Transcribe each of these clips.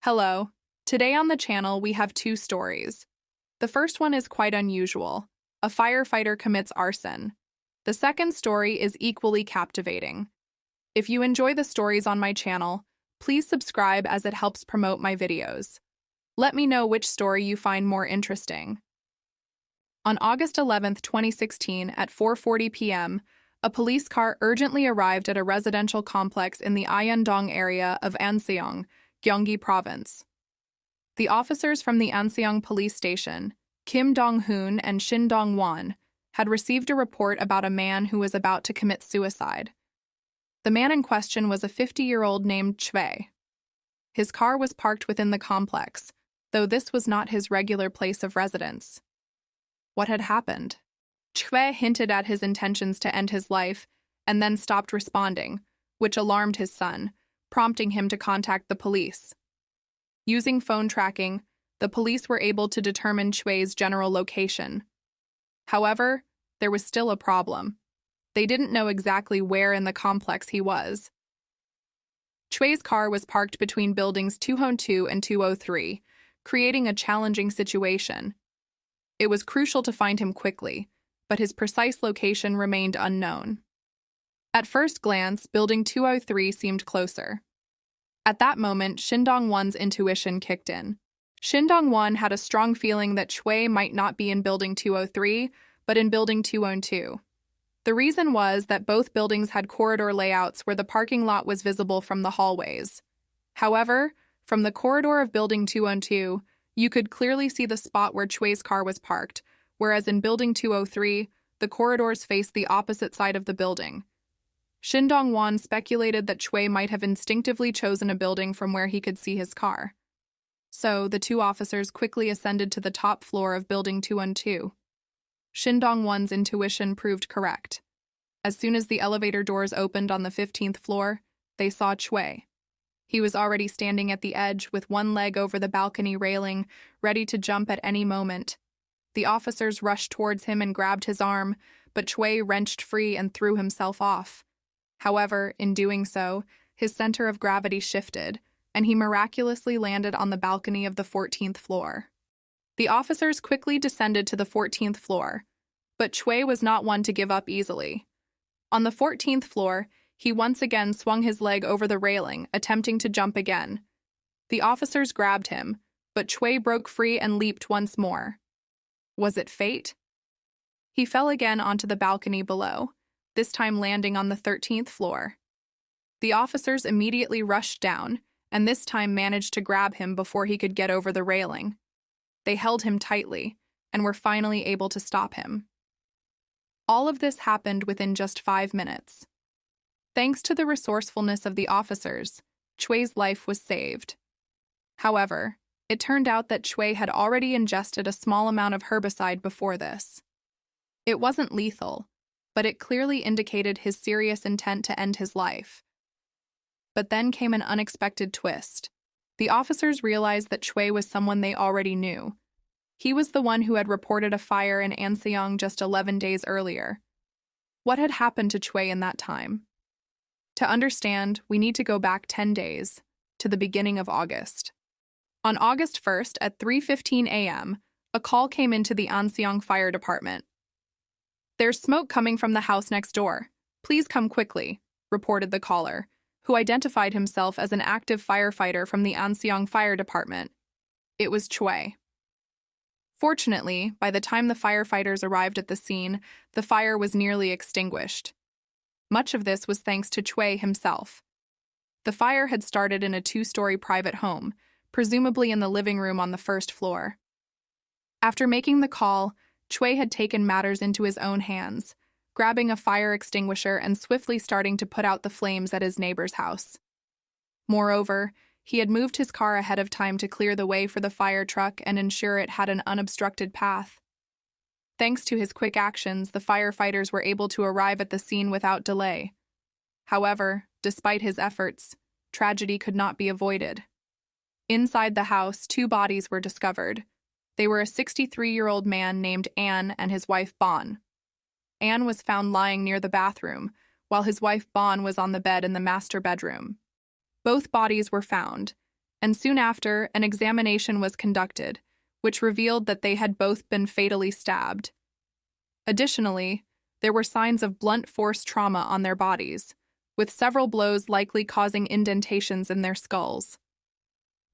Hello. Today on the channel, we have two stories. The first one is quite unusual. A firefighter commits arson. The second story is equally captivating. If you enjoy the stories on my channel, please subscribe as it helps promote my videos. Let me know which story you find more interesting. On August 11, 2016, at 4:40 p.m., a police car urgently arrived at a residential complex in the Ayandong area of Anseong, Gyeonggi Province. The officers from the Anseong police station, Kim Dong-hoon and Shin Dong-won, had received a report about a man who was about to commit suicide. The man in question was a 50-year-old named Choi. His car was parked within the complex, though this was not his regular place of residence. What had happened? Choi hinted at his intentions to end his life and then stopped responding, which alarmed his son, prompting him to contact the police. Using phone tracking, the police were able to determine Choi's general location. However, there was still a problem. They didn't know exactly where in the complex he was. Choi's car was parked between buildings 202 and 203, creating a challenging situation. It was crucial to find him quickly, but his precise location remained unknown. At first glance, building 203 seemed closer. At that moment, Shin Dong-won's intuition kicked in. Shin Dong-won had a strong feeling that Choi might not be in building 203, but in building 202. The reason was that both buildings had corridor layouts where the parking lot was visible from the hallways. However, from the corridor of building 202, you could clearly see the spot where Choi's car was parked, whereas in building 203, the corridors faced the opposite side of the building. Shin Dong-won speculated that Choi might have instinctively chosen a building from where he could see his car. So, the two officers quickly ascended to the top floor of building 212. Shin Dong-won's intuition proved correct. As soon as the elevator doors opened on the 15th floor, they saw Choi. He was already standing at the edge with one leg over the balcony railing, ready to jump at any moment. The officers rushed towards him and grabbed his arm, but Choi wrenched free and threw himself off. However, in doing so, his center of gravity shifted, and he miraculously landed on the balcony of the 14th floor. The officers quickly descended to the 14th floor, but Choi was not one to give up easily. On the 14th floor, he once again swung his leg over the railing, attempting to jump again. The officers grabbed him, but Choi broke free and leaped once more. Was it fate? He fell again onto the balcony below, this time landing on the 13th floor. The officers immediately rushed down, and this time managed to grab him before he could get over the railing. They held him tightly, and were finally able to stop him. All of this happened within just 5 minutes. Thanks to the resourcefulness of the officers, Choi's life was saved. However, it turned out that Choi had already ingested a small amount of herbicide before this. It wasn't lethal, but it clearly indicated his serious intent to end his life. But then came an unexpected twist. The officers realized that Choi was someone they already knew. He was the one who had reported a fire in Anseong just 11 days earlier. What had happened to Choi in that time? To understand, we need to go back 10 days, to the beginning of August. On August 1st at 3:15 a.m., a call came into the Anseong Fire Department. "There's smoke coming from the house next door. Please come quickly," reported the caller, who identified himself as an active firefighter from the Anseong Fire Department. It was Choi. Fortunately, by the time the firefighters arrived at the scene, the fire was nearly extinguished. Much of this was thanks to Choi himself. The fire had started in a 2-story private home, presumably in the living room on the 1st floor. After making the call, Choi had taken matters into his own hands, grabbing a fire extinguisher and swiftly starting to put out the flames at his neighbor's house. Moreover, he had moved his car ahead of time to clear the way for the fire truck and ensure it had an unobstructed path. Thanks to his quick actions, the firefighters were able to arrive at the scene without delay. However, despite his efforts, tragedy could not be avoided. Inside the house, 2 bodies were discovered. They were a 63-year-old man named An and his wife Bon. An was found lying near the bathroom, while his wife Bon was on the bed in the master bedroom. Both bodies were found. and soon after, an examination was conducted, which revealed that they had both been fatally stabbed. Additionally, there were signs of blunt force trauma on their bodies, with several blows likely causing indentations in their skulls.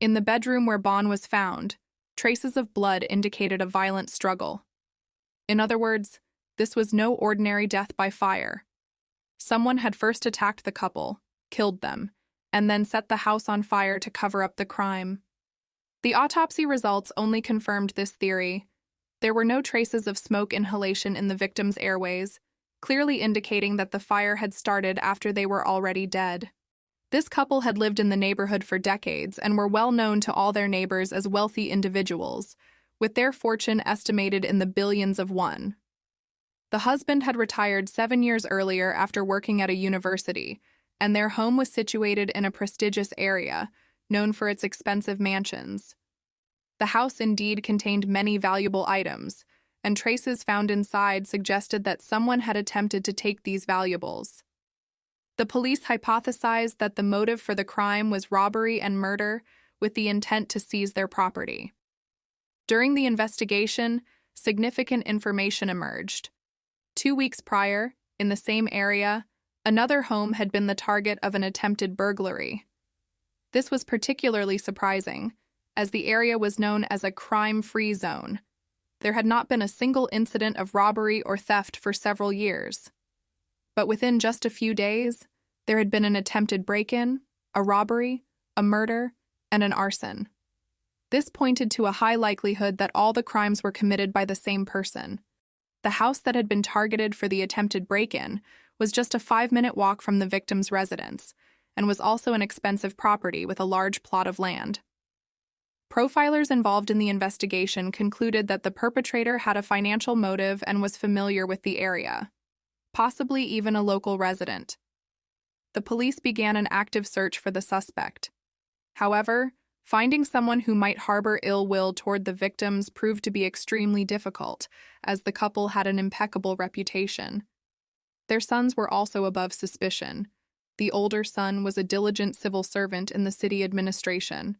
In the bedroom where Bon was found, traces of blood indicated a violent struggle. In other words, this was no ordinary death by fire. Someone had first attacked the couple, killed them, and then set the house on fire to cover up the crime. The autopsy results only confirmed this theory. There were no traces of smoke inhalation in the victims' airways, clearly indicating that the fire had started after they were already dead. This couple had lived in the neighborhood for decades and were well known to all their neighbors as wealthy individuals, with their fortune estimated in the billions of won. The husband had retired 7 years earlier after working at a university, and their home was situated in a prestigious area, known for its expensive mansions. The house indeed contained many valuable items, and traces found inside suggested that someone had attempted to take these valuables. The police hypothesized that the motive for the crime was robbery and murder, with the intent to seize their property. During the investigation, significant information emerged. 2 weeks prior, in the same area, another home had been the target of an attempted burglary. This was particularly surprising, as the area was known as a crime-free zone. There had not been a single incident of robbery or theft for several years. But within just a few days, there had been an attempted break-in, a robbery, a murder, and an arson. This pointed to a high likelihood that all the crimes were committed by the same person. The house that had been targeted for the attempted break-in was just a 5-minute walk from the victim's residence, and was also an expensive property with a large plot of land. Profilers involved in the investigation concluded that the perpetrator had a financial motive and was familiar with the area, possibly even a local resident. The police began an active search for the suspect. However, finding someone who might harbor ill will toward the victims proved to be extremely difficult, as the couple had an impeccable reputation. Their sons were also above suspicion. The older son was a diligent civil servant in the city administration.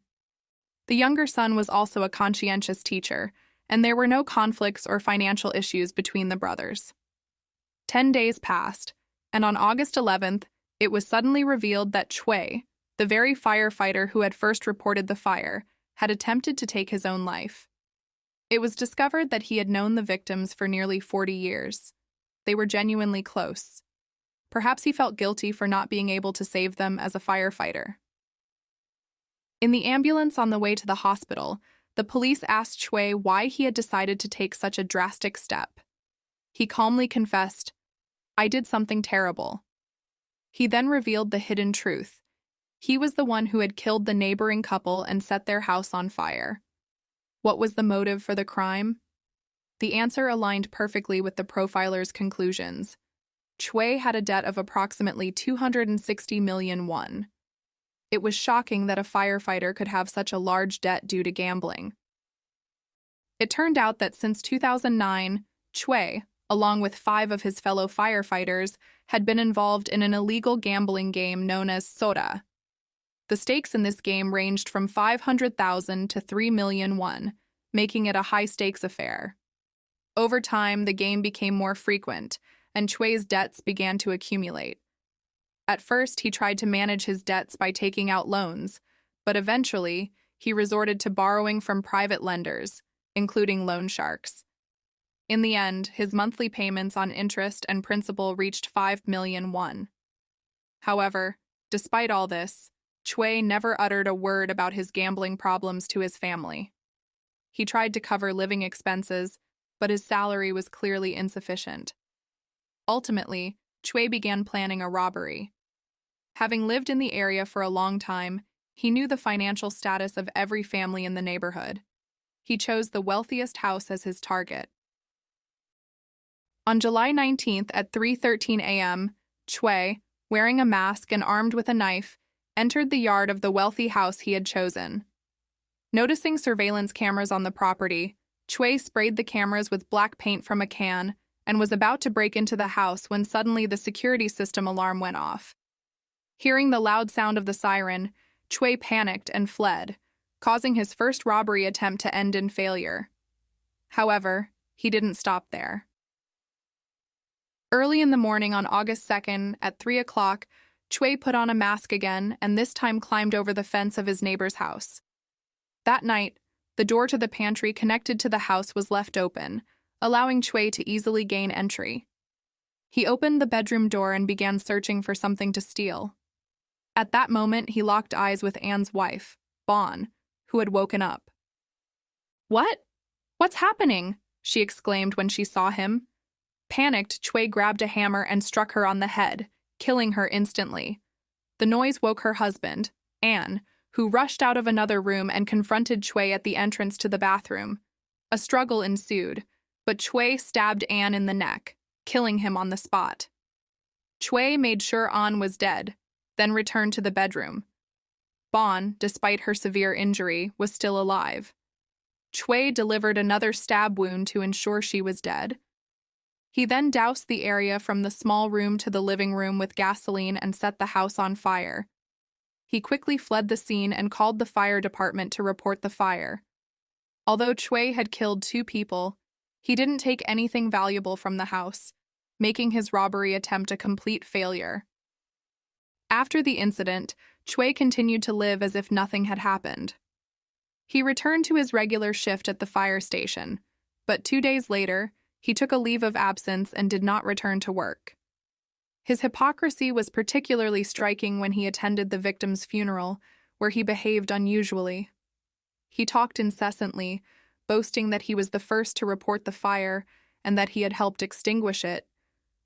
The younger son was also a conscientious teacher, and there were no conflicts or financial issues between the brothers. 10 days passed, and on August 11th, it was suddenly revealed that Chui, the very firefighter who had first reported the fire, had attempted to take his own life. It was discovered that he had known the victims for nearly 40 years. They were genuinely close. Perhaps he felt guilty for not being able to save them as a firefighter. In the ambulance on the way to the hospital, the police asked Chui why he had decided to take such a drastic step. He calmly confessed, "I did something terrible." He then revealed the hidden truth. He was the one who had killed the neighboring couple and set their house on fire. What was the motive for the crime? The answer aligned perfectly with the profiler's conclusions. Chui had a debt of approximately 260 million won. It was shocking that a firefighter could have such a large debt due to gambling. It turned out that since 2009, Chui, along with 5 of his fellow firefighters, had been involved in an illegal gambling game known as soda. The stakes in this game ranged from 500,000 to 3 million won, making it a high-stakes affair. Over time, the game became more frequent, and Chui's debts began to accumulate. At first, he tried to manage his debts by taking out loans, but eventually, he resorted to borrowing from private lenders, including loan sharks. In the end, his monthly payments on interest and principal reached 5 million won. However, despite all this, Chui never uttered a word about his gambling problems to his family. He tried to cover living expenses, but his salary was clearly insufficient. Ultimately, Chui began planning a robbery. Having lived in the area for a long time, he knew the financial status of every family in the neighborhood. He chose the wealthiest house as his target. On July 19th at 3:13 a.m., Chui, wearing a mask and armed with a knife, entered the yard of the wealthy house he had chosen. Noticing surveillance cameras on the property, Chui sprayed the cameras with black paint from a can and was about to break into the house when suddenly the security system alarm went off. Hearing the loud sound of the siren, Choi panicked and fled, causing his first robbery attempt to end in failure. However, he didn't stop there. Early in the morning on August 2nd, at 3 o'clock, Choi put on a mask again and this time climbed over the fence of his neighbor's house. That night, the door to the pantry connected to the house was left open, allowing Choi to easily gain entry. He opened the bedroom door and began searching for something to steal. At that moment, he locked eyes with Anne's wife, Bon, who had woken up. "What? What's happening?" she exclaimed when she saw him. Panicked, Choi grabbed a hammer and struck her on the head, killing her instantly. The noise woke her husband, Anne, who rushed out of another room and confronted Choi at the entrance to the bathroom. A struggle ensued, but Choi stabbed Anne in the neck, killing him on the spot. Choi made sure Anne was dead, then returned to the bedroom. Bon, despite her severe injury, was still alive. Choi delivered another stab wound to ensure she was dead. He then doused the area from the small room to the living room with gasoline and set the house on fire. He quickly fled the scene and called the fire department to report the fire. Although Choi had killed 2 people, he didn't take anything valuable from the house, making his robbery attempt a complete failure. After the incident, Choi continued to live as if nothing had happened. He returned to his regular shift at the fire station, but 2 days later, he took a leave of absence and did not return to work. His hypocrisy was particularly striking when he attended the victim's funeral, where he behaved unusually. He talked incessantly, boasting that he was the first to report the fire and that he had helped extinguish it,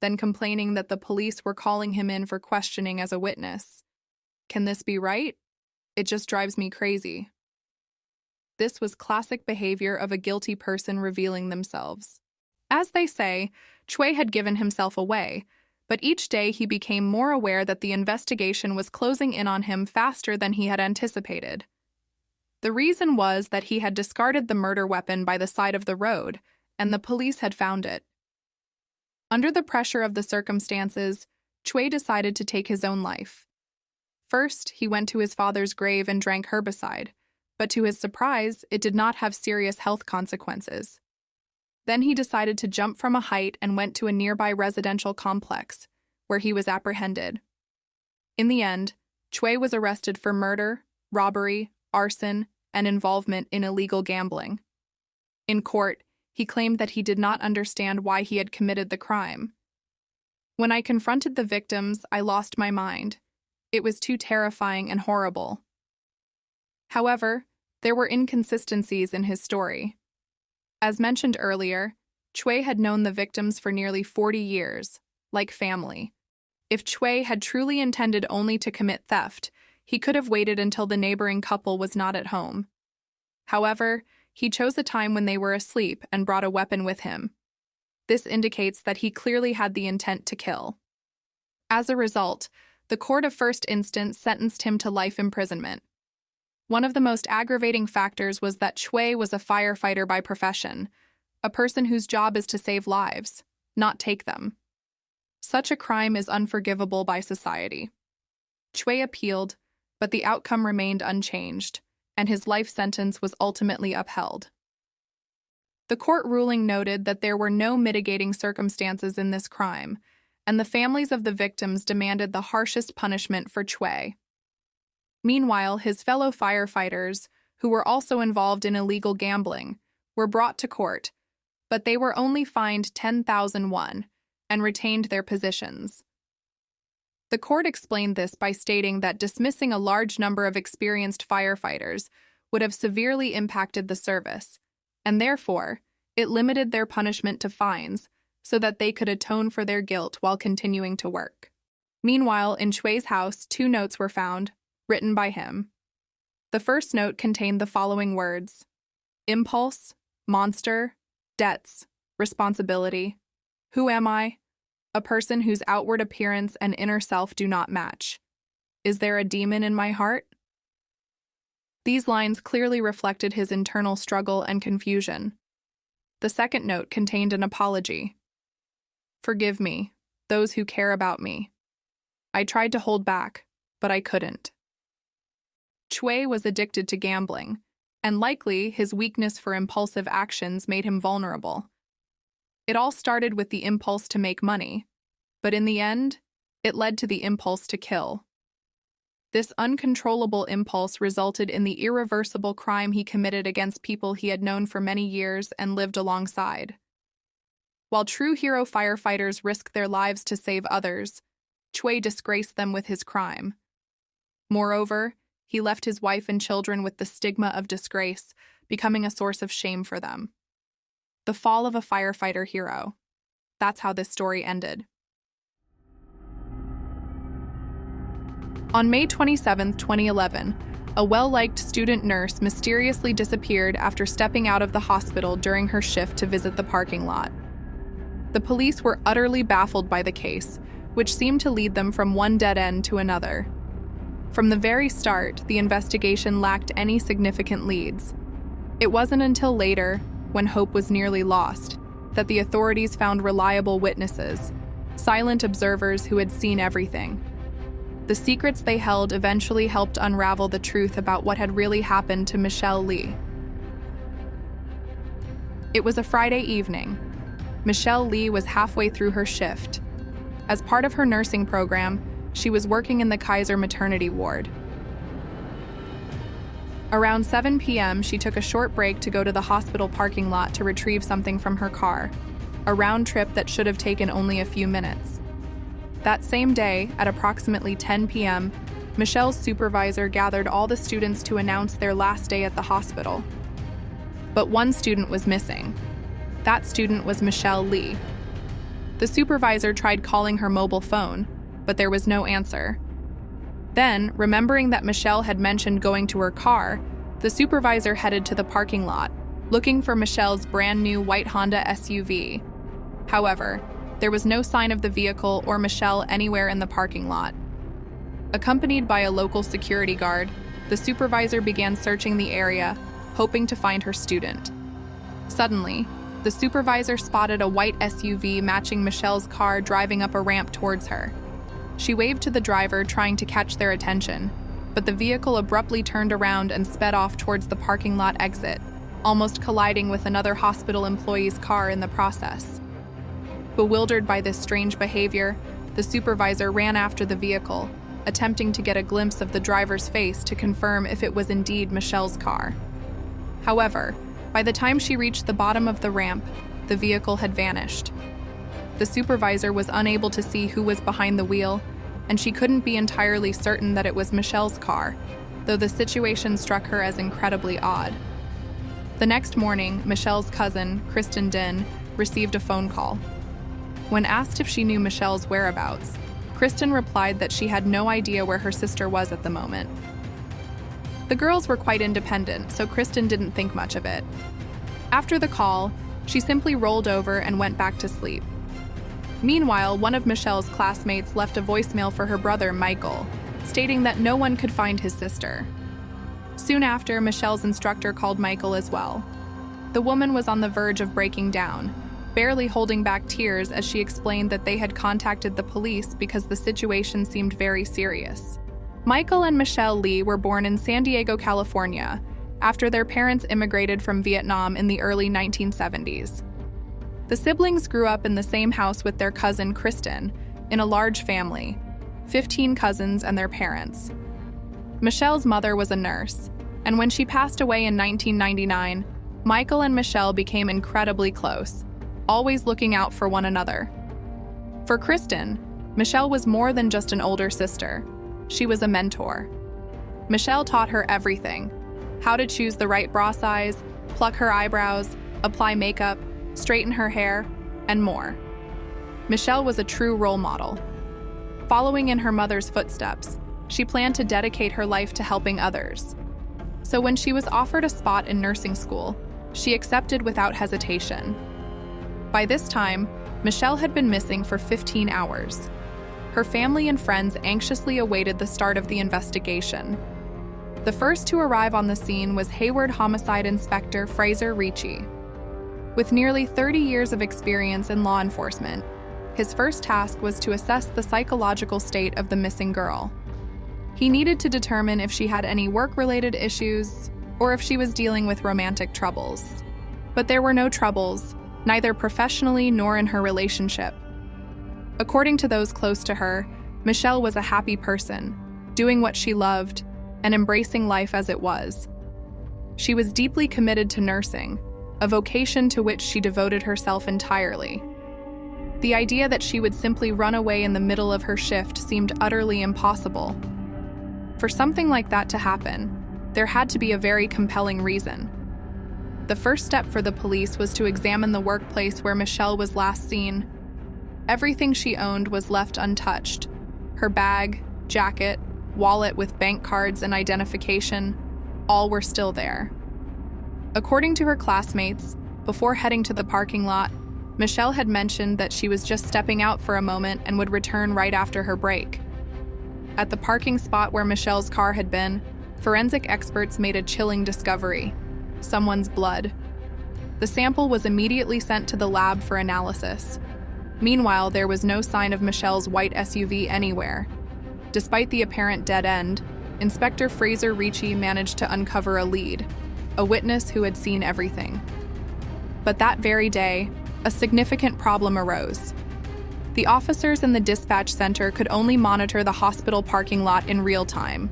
then complaining that the police were calling him in for questioning as a witness. Can this be right? It just drives me crazy. This was classic behavior of a guilty person revealing themselves. As they say, Choi had given himself away, but each day he became more aware that the investigation was closing in on him faster than he had anticipated. The reason was that he had discarded the murder weapon by the side of the road, and the police had found it. Under the pressure of the circumstances, Choi decided to take his own life. First, he went to his father's grave and drank herbicide, but to his surprise, it did not have serious health consequences. Then he decided to jump from a height and went to a nearby residential complex, where he was apprehended. In the end, Choi was arrested for murder, robbery, arson, and involvement in illegal gambling. In court, he claimed that he did not understand why he had committed the crime. "When I confronted the victims, I lost my mind. It was too terrifying and horrible." However, there were inconsistencies in his story. As mentioned earlier, Choi had known the victims for nearly 40 years, like family. If Choi had truly intended only to commit theft, he could have waited until the neighboring couple was not at home. However, he chose a time when they were asleep and brought a weapon with him. This indicates that he clearly had the intent to kill. As a result, the court of first instance sentenced him to life imprisonment. One of the most aggravating factors was that Choi was a firefighter by profession, a person whose job is to save lives, not take them. Such a crime is unforgivable by society. Choi appealed, but the outcome remained unchanged, and his life sentence was ultimately upheld. The court ruling noted that there were no mitigating circumstances in this crime, and the families of the victims demanded the harshest punishment for Choi. Meanwhile, his fellow firefighters, who were also involved in illegal gambling, were brought to court, but they were only fined 10,000 won and retained their positions. The court explained this by stating that dismissing a large number of experienced firefighters would have severely impacted the service, and therefore, it limited their punishment to fines so that they could atone for their guilt while continuing to work. Meanwhile, in Choi's house, 2 notes were found, written by him. The first note contained the following words: impulse, monster, debts, responsibility. Who am I? A person whose outward appearance and inner self do not match. Is there a demon in my heart? These lines clearly reflected his internal struggle and confusion. The second note contained an apology. Forgive me, those who care about me. I tried to hold back, but I couldn't. Choi was addicted to gambling, and likely his weakness for impulsive actions made him vulnerable. It all started with the impulse to make money, but in the end, it led to the impulse to kill. This uncontrollable impulse resulted in the irreversible crime he committed against people he had known for many years and lived alongside. While true hero firefighters risk their lives to save others, Choi disgraced them with his crime. Moreover, he left his wife and children with the stigma of disgrace, becoming a source of shame for them. The fall of a firefighter hero. That's how this story ended. On May 27, 2011, a well-liked student nurse mysteriously disappeared after stepping out of the hospital during her shift to visit the parking lot. The police were utterly baffled by the case, which seemed to lead them from one dead end to another. From the very start, the investigation lacked any significant leads. It wasn't until later, when hope was nearly lost, that the authorities found reliable witnesses, silent observers who had seen everything. The secrets they held eventually helped unravel the truth about what had really happened to Michelle Lee. It was a Friday evening. Michelle Lee was halfway through her shift. As part of her nursing program, she was working in the Kaiser maternity ward. Around 7 p.m., she took a short break to go to the hospital parking lot to retrieve something from her car, a round trip that should have taken only a few minutes. That same day, at approximately 10 p.m., Michelle's supervisor gathered all the students to announce their last day at the hospital. But one student was missing. That student was Michelle Lee. The supervisor tried calling her mobile phone, but there was no answer. Then, remembering that Michelle had mentioned going to her car, the supervisor headed to the parking lot, looking for Michelle's brand new white Honda SUV. However, there was no sign of the vehicle or Michelle anywhere in the parking lot. Accompanied by a local security guard, the supervisor began searching the area, hoping to find her student. Suddenly, the supervisor spotted a white SUV matching Michelle's car driving up a ramp towards her. She waved to the driver, trying to catch their attention, but the vehicle abruptly turned around and sped off towards the parking lot exit, almost colliding with another hospital employee's car in the process. Bewildered by this strange behavior, the supervisor ran after the vehicle, attempting to get a glimpse of the driver's face to confirm if it was indeed Michelle's car. However, by the time she reached the bottom of the ramp, the vehicle had vanished. The supervisor was unable to see who was behind the wheel, and she couldn't be entirely certain that it was Michelle's car, though the situation struck her as incredibly odd. The next morning, Michelle's cousin, Kristen Din, received a phone call. When asked if she knew Michelle's whereabouts, Kristen replied that she had no idea where her sister was at the moment. The girls were quite independent, so Kristen didn't think much of it. After the call, she simply rolled over and went back to sleep. Meanwhile, one of Michelle's classmates left a voicemail for her brother, Michael, stating that no one could find his sister. Soon after, Michelle's instructor called Michael as well. The woman was on the verge of breaking down, barely holding back tears as she explained that they had contacted the police because the situation seemed very serious. Michael and Michelle Lee were born in San Diego, California, after their parents immigrated from Vietnam in the early 1970s. The siblings grew up in the same house with their cousin Kristen, in a large family, 15 cousins and their parents. Michelle's mother was a nurse, and when she passed away in 1999, Michael and Michelle became incredibly close, always looking out for one another. For Kristen, Michelle was more than just an older sister. She was a mentor. Michelle taught her everything: how to choose the right bra size, pluck her eyebrows, apply makeup, straighten her hair, and more. Michelle was a true role model. Following in her mother's footsteps, she planned to dedicate her life to helping others. So when she was offered a spot in nursing school, she accepted without hesitation. By this time, Michelle had been missing for 15 hours. Her family and friends anxiously awaited the start of the investigation. The first to arrive on the scene was Hayward Homicide Inspector Fraser Ricci. With nearly 30 years of experience in law enforcement, his first task was to assess the psychological state of the missing girl. He needed to determine if she had any work-related issues or if she was dealing with romantic troubles. But there were no troubles, neither professionally nor in her relationship. According to those close to her, Michelle was a happy person, doing what she loved and embracing life as it was. She was deeply committed to nursing, a vocation to which she devoted herself entirely. The idea that she would simply run away in the middle of her shift seemed utterly impossible. For something like that to happen, there had to be a very compelling reason. The first step for the police was to examine the workplace where Michelle was last seen. Everything she owned was left untouched. Her bag, jacket, wallet with bank cards and identification, all were still there. According to her classmates, before heading to the parking lot, Michelle had mentioned that she was just stepping out for a moment and would return right after her break. At the parking spot where Michelle's car had been, forensic experts made a chilling discovery: someone's blood. The sample was immediately sent to the lab for analysis. Meanwhile, there was no sign of Michelle's white SUV anywhere. Despite the apparent dead end, Inspector Fraser Ricci managed to uncover a lead, a witness who had seen everything. But that very day, a significant problem arose. The officers in the dispatch center could only monitor the hospital parking lot in real time.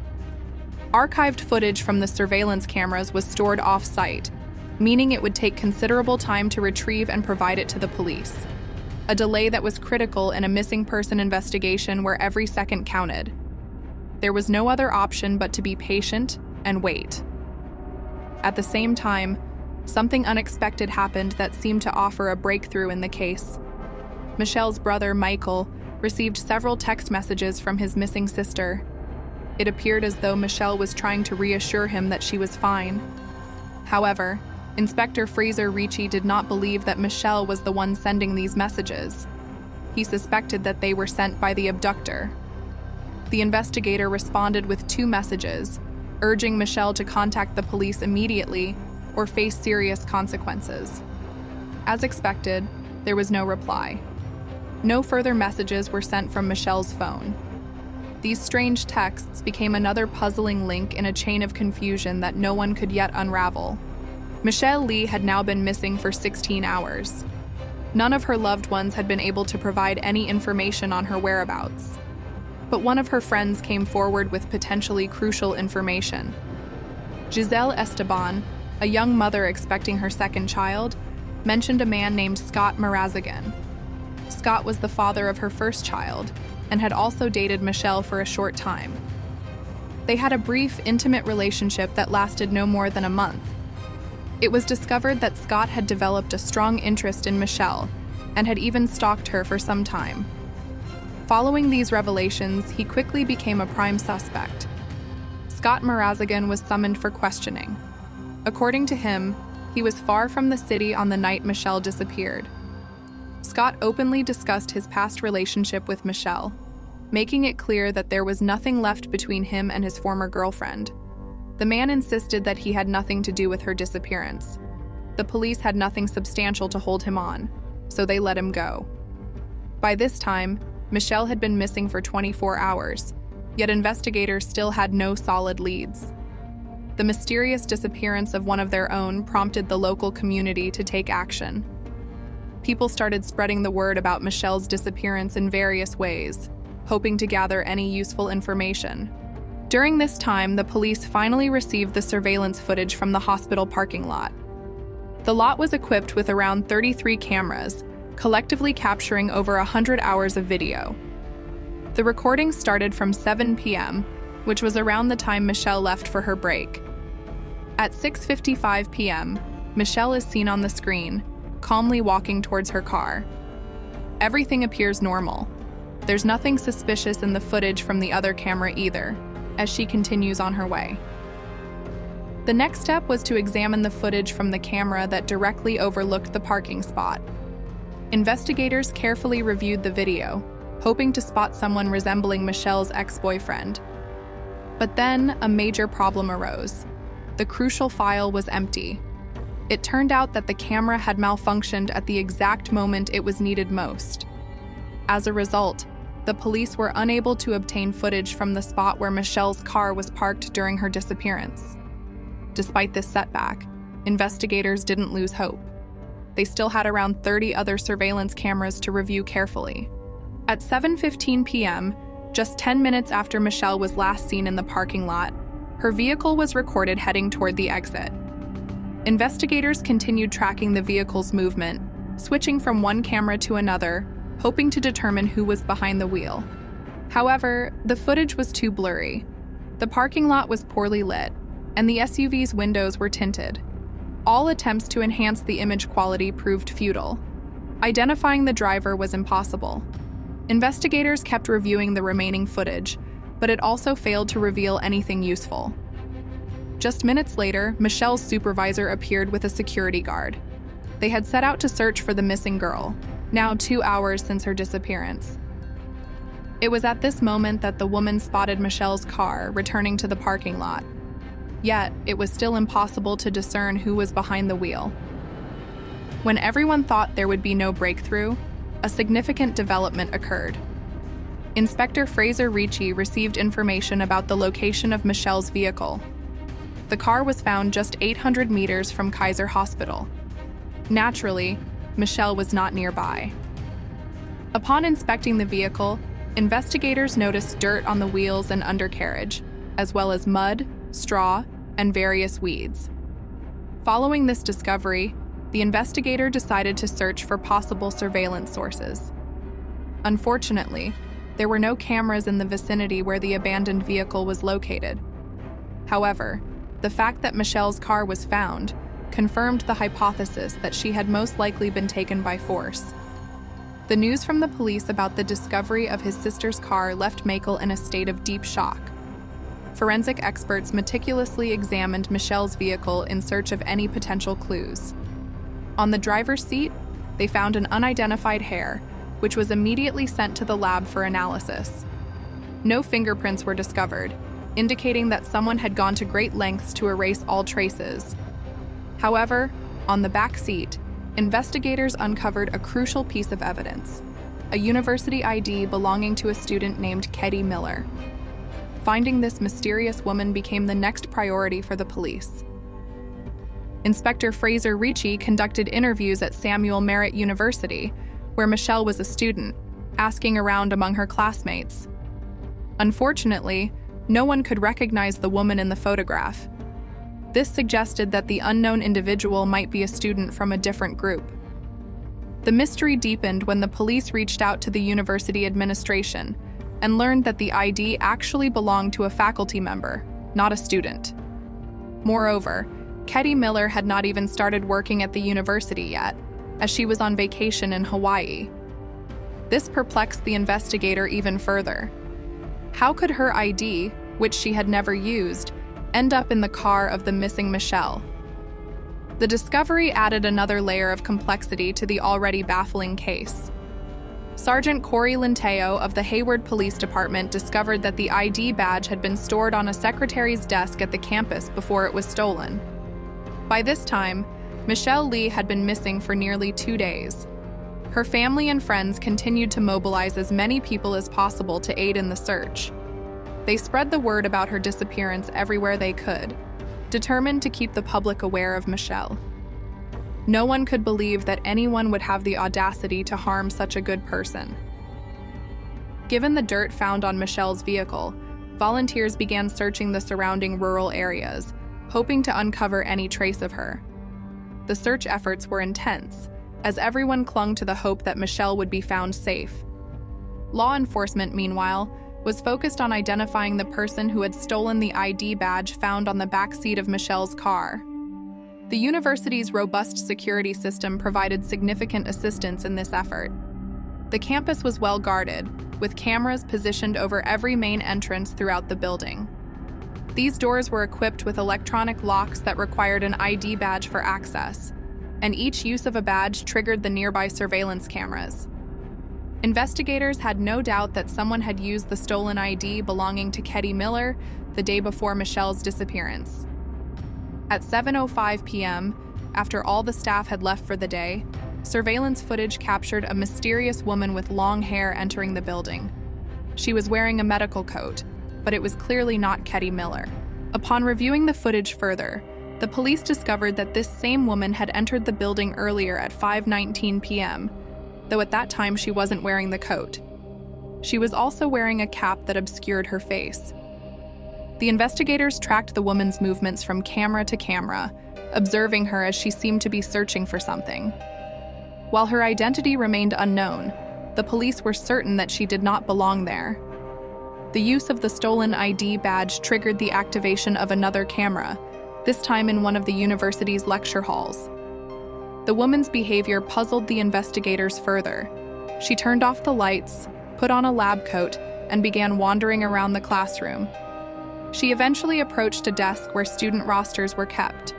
Archived footage from the surveillance cameras was stored off-site, meaning it would take considerable time to retrieve and provide it to the police. A delay that was critical in a missing person investigation where every second counted. There was no other option but to be patient and wait. At the same time, something unexpected happened that seemed to offer a breakthrough in the case. Michelle's brother, Michael, received several text messages from his missing sister. It appeared as though Michelle was trying to reassure him that she was fine. However, Inspector Fraser Ricci did not believe that Michelle was the one sending these messages. He suspected that they were sent by the abductor. The investigator responded with 2 messages, urging Michelle to contact the police immediately or face serious consequences. As expected, there was no reply. No further messages were sent from Michelle's phone. These strange texts became another puzzling link in a chain of confusion that no one could yet unravel. Michelle Lee had now been missing for 16 hours. None of her loved ones had been able to provide any information on her whereabouts. But one of her friends came forward with potentially crucial information. Giselle Esteban, a young mother expecting her second child, mentioned a man named Scott Marazigan. Scott was the father of her first child and had also dated Michelle for a short time. They had a brief, intimate relationship that lasted no more than a month. It was discovered that Scott had developed a strong interest in Michelle and had even stalked her for some time. Following these revelations, he quickly became a prime suspect. Scott Marazigan was summoned for questioning. According to him, he was far from the city on the night Michelle disappeared. Scott openly discussed his past relationship with Michelle, making it clear that there was nothing left between him and his former girlfriend. The man insisted that he had nothing to do with her disappearance. The police had nothing substantial to hold him on, so they let him go. By this time, Michelle had been missing for 24 hours, yet investigators still had no solid leads. The mysterious disappearance of one of their own prompted the local community to take action. People started spreading the word about Michelle's disappearance in various ways, hoping to gather any useful information. During this time, the police finally received the surveillance footage from the hospital parking lot. The lot was equipped with around 33 cameras, collectively capturing over 100 hours of video. The recording started from 7 p.m., which was around the time Michelle left for her break. At 6:55 p.m., Michelle is seen on the screen, calmly walking towards her car. Everything appears normal. There's nothing suspicious in the footage from the other camera either, as she continues on her way. The next step was to examine the footage from the camera that directly overlooked the parking spot. Investigators carefully reviewed the video, hoping to spot someone resembling Michelle's ex-boyfriend. But then a major problem arose. The crucial file was empty. It turned out that the camera had malfunctioned at the exact moment it was needed most. As a result, the police were unable to obtain footage from the spot where Michelle's car was parked during her disappearance. Despite this setback, investigators didn't lose hope. They still had around 30 other surveillance cameras to review carefully. At 7:15 p.m., just 10 minutes after Michelle was last seen in the parking lot, her vehicle was recorded heading toward the exit. Investigators continued tracking the vehicle's movement, switching from one camera to another, hoping to determine who was behind the wheel. However, the footage was too blurry. The parking lot was poorly lit, and the SUV's windows were tinted. All attempts to enhance the image quality proved futile. Identifying the driver was impossible. Investigators kept reviewing the remaining footage, but it also failed to reveal anything useful. Just minutes later, Michelle's supervisor appeared with a security guard. They had set out to search for the missing girl, now 2 hours since her disappearance. It was at this moment that the woman spotted Michelle's car returning to the parking lot. Yet, it was still impossible to discern who was behind the wheel. When everyone thought there would be no breakthrough, a significant development occurred. Inspector Fraser Ricci received information about the location of Michelle's vehicle. The car was found just 800 meters from Kaiser Hospital. Naturally, Michelle was not nearby. Upon inspecting the vehicle, investigators noticed dirt on the wheels and undercarriage, as well as mud, straw, and various weeds. Following this discovery, the investigator decided to search for possible surveillance sources. Unfortunately, there were no cameras in the vicinity where the abandoned vehicle was located. However, the fact that Michelle's car was found confirmed the hypothesis that she had most likely been taken by force. The news from the police about the discovery of his sister's car left Michael in a state of deep shock. Forensic experts meticulously examined Michelle's vehicle in search of any potential clues. On the driver's seat, they found an unidentified hair, which was immediately sent to the lab for analysis. No fingerprints were discovered, indicating that someone had gone to great lengths to erase all traces. However, on the back seat, investigators uncovered a crucial piece of evidence: a university ID belonging to a student named Ketty Miller. Finding this mysterious woman became the next priority for the police. Inspector Fraser Ricci conducted interviews at Samuel Merritt University, where Michelle was a student, asking around among her classmates. Unfortunately, no one could recognize the woman in the photograph. This suggested that the unknown individual might be a student from a different group. The mystery deepened when the police reached out to the university administration and learned that the ID actually belonged to a faculty member, not a student. Moreover, Ketty Miller had not even started working at the university yet, as she was on vacation in Hawaii. This perplexed the investigator even further. How could her ID, which she had never used, end up in the car of the missing Michelle? The discovery added another layer of complexity to the already baffling case. Sergeant Corey Linteo of the Hayward Police Department discovered that the ID badge had been stored on a secretary's desk at the campus before it was stolen. By this time, Michelle Lee had been missing for nearly 2 days. Her family and friends continued to mobilize as many people as possible to aid in the search. They spread the word about her disappearance everywhere they could, determined to keep the public aware of Michelle. No one could believe that anyone would have the audacity to harm such a good person. Given the dirt found on Michelle's vehicle, volunteers began searching the surrounding rural areas, hoping to uncover any trace of her. The search efforts were intense, as everyone clung to the hope that Michelle would be found safe. Law enforcement, meanwhile, was focused on identifying the person who had stolen the ID badge found on the back seat of Michelle's car. The university's robust security system provided significant assistance in this effort. The campus was well guarded, with cameras positioned over every main entrance throughout the building. These doors were equipped with electronic locks that required an ID badge for access, and each use of a badge triggered the nearby surveillance cameras. Investigators had no doubt that someone had used the stolen ID belonging to Ketty Miller the day before Michelle's disappearance. At 7:05 p.m., after all the staff had left for the day, surveillance footage captured a mysterious woman with long hair entering the building. She was wearing a medical coat, but it was clearly not Ketty Miller. Upon reviewing the footage further, the police discovered that this same woman had entered the building earlier at 5:19 p.m., though at that time she wasn't wearing the coat. She was also wearing a cap that obscured her face. The investigators tracked the woman's movements from camera to camera, observing her as she seemed to be searching for something. While her identity remained unknown, the police were certain that she did not belong there. The use of the stolen ID badge triggered the activation of another camera, this time in one of the university's lecture halls. The woman's behavior puzzled the investigators further. She turned off the lights, put on a lab coat, and began wandering around the classroom. She eventually approached a desk where student rosters were kept.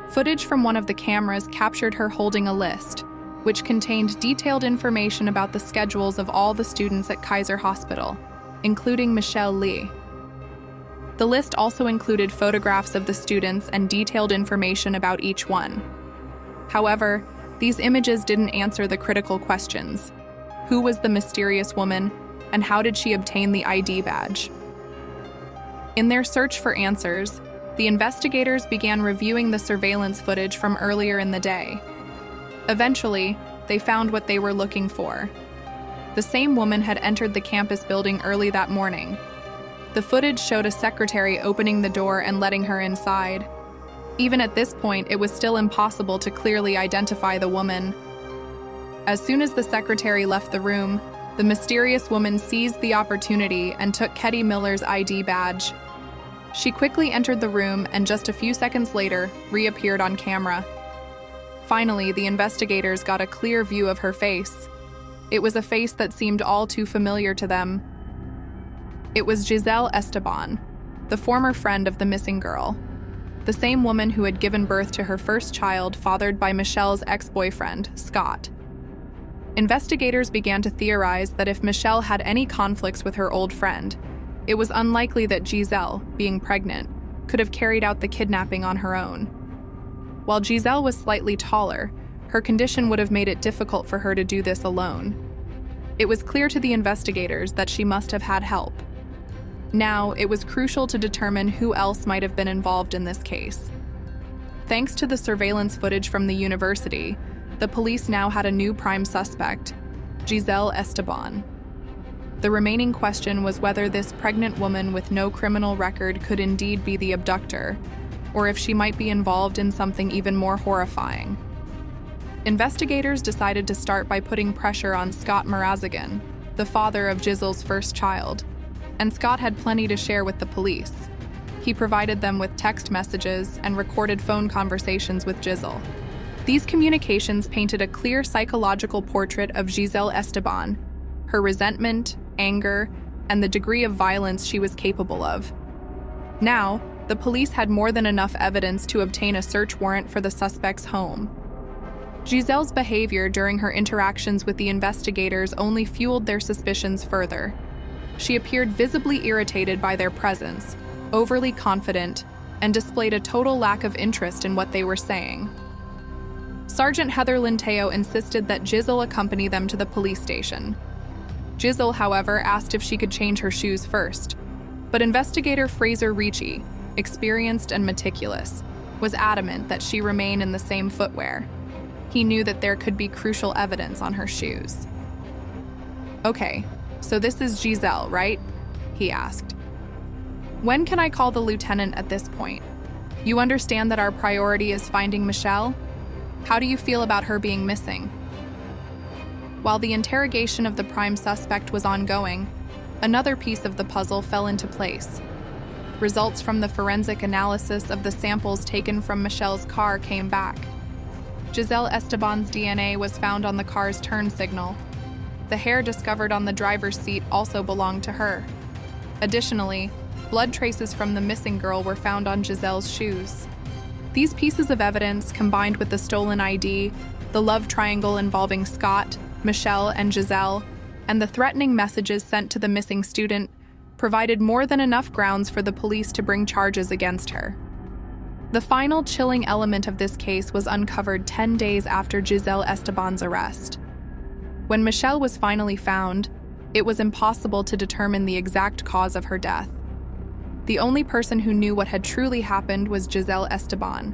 Footage from one of the cameras captured her holding a list, which contained detailed information about the schedules of all the students at Kaiser Hospital, including Michelle Lee. The list also included photographs of the students and detailed information about each one. However, these images didn't answer the critical questions. Who was the mysterious woman, and how did she obtain the ID badge? In their search for answers, the investigators began reviewing the surveillance footage from earlier in the day. Eventually, they found what they were looking for. The same woman had entered the campus building early that morning. The footage showed a secretary opening the door and letting her inside. Even at this point, it was still impossible to clearly identify the woman. As soon as the secretary left the room, the mysterious woman seized the opportunity and took Ketty Miller's ID badge. She quickly entered the room and just a few seconds later reappeared on camera. Finally, the investigators got a clear view of her face. It was a face that seemed all too familiar to them. It was Giselle Esteban, the former friend of the missing girl, the same woman who had given birth to her first child fathered by Michelle's ex-boyfriend, Scott. Investigators began to theorize that if Michelle had any conflicts with her old friend, it was unlikely that Giselle, being pregnant, could have carried out the kidnapping on her own. While Giselle was slightly taller, her condition would have made it difficult for her to do this alone. It was clear to the investigators that she must have had help. Now, it was crucial to determine who else might have been involved in this case. Thanks to the surveillance footage from the university, the police now had a new prime suspect, Giselle Esteban. The remaining question was whether this pregnant woman with no criminal record could indeed be the abductor, or if she might be involved in something even more horrifying. Investigators decided to start by putting pressure on Scott Marazigan, the father of Giselle's first child, and Scott had plenty to share with the police. He provided them with text messages and recorded phone conversations with Giselle. These communications painted a clear psychological portrait of Giselle Esteban, her resentment, anger, and the degree of violence she was capable of. Now, the police had more than enough evidence to obtain a search warrant for the suspect's home. Giselle's behavior during her interactions with the investigators only fueled their suspicions further. She appeared visibly irritated by their presence, overly confident, and displayed a total lack of interest in what they were saying. Sergeant Heather Linteo insisted that Giselle accompany them to the police station. Giselle, however, asked if she could change her shoes first, but investigator Fraser Ricci, experienced and meticulous, was adamant that she remain in the same footwear. He knew that there could be crucial evidence on her shoes. "Okay, so this is Giselle, right?" he asked. "When can I call the lieutenant at this point? You understand that our priority is finding Michelle? How do you feel about her being missing?" While the interrogation of the prime suspect was ongoing, another piece of the puzzle fell into place. Results from the forensic analysis of the samples taken from Michelle's car came back. Giselle Esteban's DNA was found on the car's turn signal. The hair discovered on the driver's seat also belonged to her. Additionally, blood traces from the missing girl were found on Giselle's shoes. These pieces of evidence, combined with the stolen ID, the love triangle involving Scott, Michelle, and Giselle, and the threatening messages sent to the missing student, provided more than enough grounds for the police to bring charges against her. The final chilling element of this case was uncovered 10 days after Giselle Esteban's arrest. When Michelle was finally found, It was impossible to determine the exact cause of her death. The only person who knew what had truly happened was Giselle Esteban,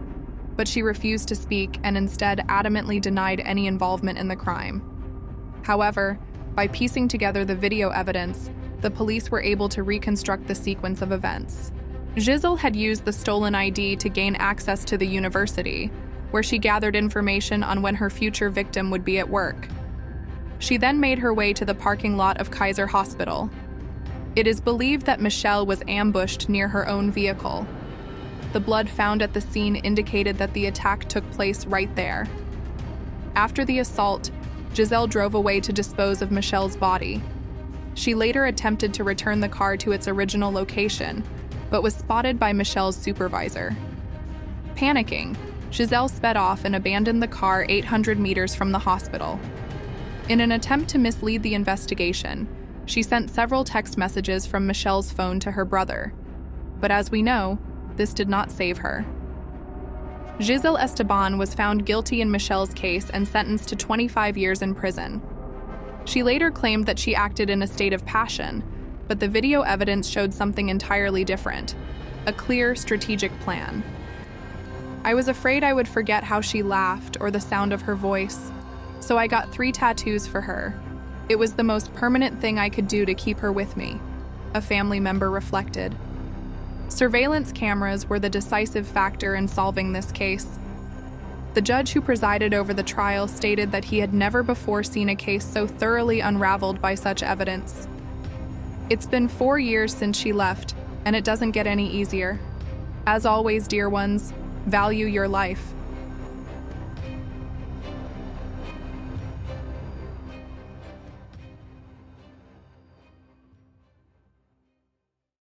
but she refused to speak and instead adamantly denied any involvement in the crime. However, by piecing together the video evidence, the police were able to reconstruct the sequence of events. Giselle had used the stolen ID to gain access to the university, where she gathered information on when her future victim would be at work. She then made her way to the parking lot of Kaiser Hospital. It is believed that Michelle was ambushed near her own vehicle. The blood found at the scene indicated that the attack took place right there. After the assault, Giselle drove away to dispose of Michelle's body. She later attempted to return the car to its original location, but was spotted by Michelle's supervisor. Panicking, Giselle sped off and abandoned the car 800 meters from the hospital. In an attempt to mislead the investigation, she sent several text messages from Michelle's phone to her brother. But as we know, this did not save her. Giselle Esteban was found guilty in Michelle's case and sentenced to 25 years in prison. She later claimed that she acted in a state of passion, but the video evidence showed something entirely different, a clear, strategic plan. I was afraid I would forget how she laughed or the sound of her voice, so I got 3 tattoos for her. It was the most permanent thing I could do to keep her with me, a family member reflected. Surveillance cameras were the decisive factor in solving this case. The judge who presided over the trial stated that he had never before seen a case so thoroughly unraveled by such evidence. It's been 4 years since she left, and it doesn't get any easier. As always, dear ones, value your life.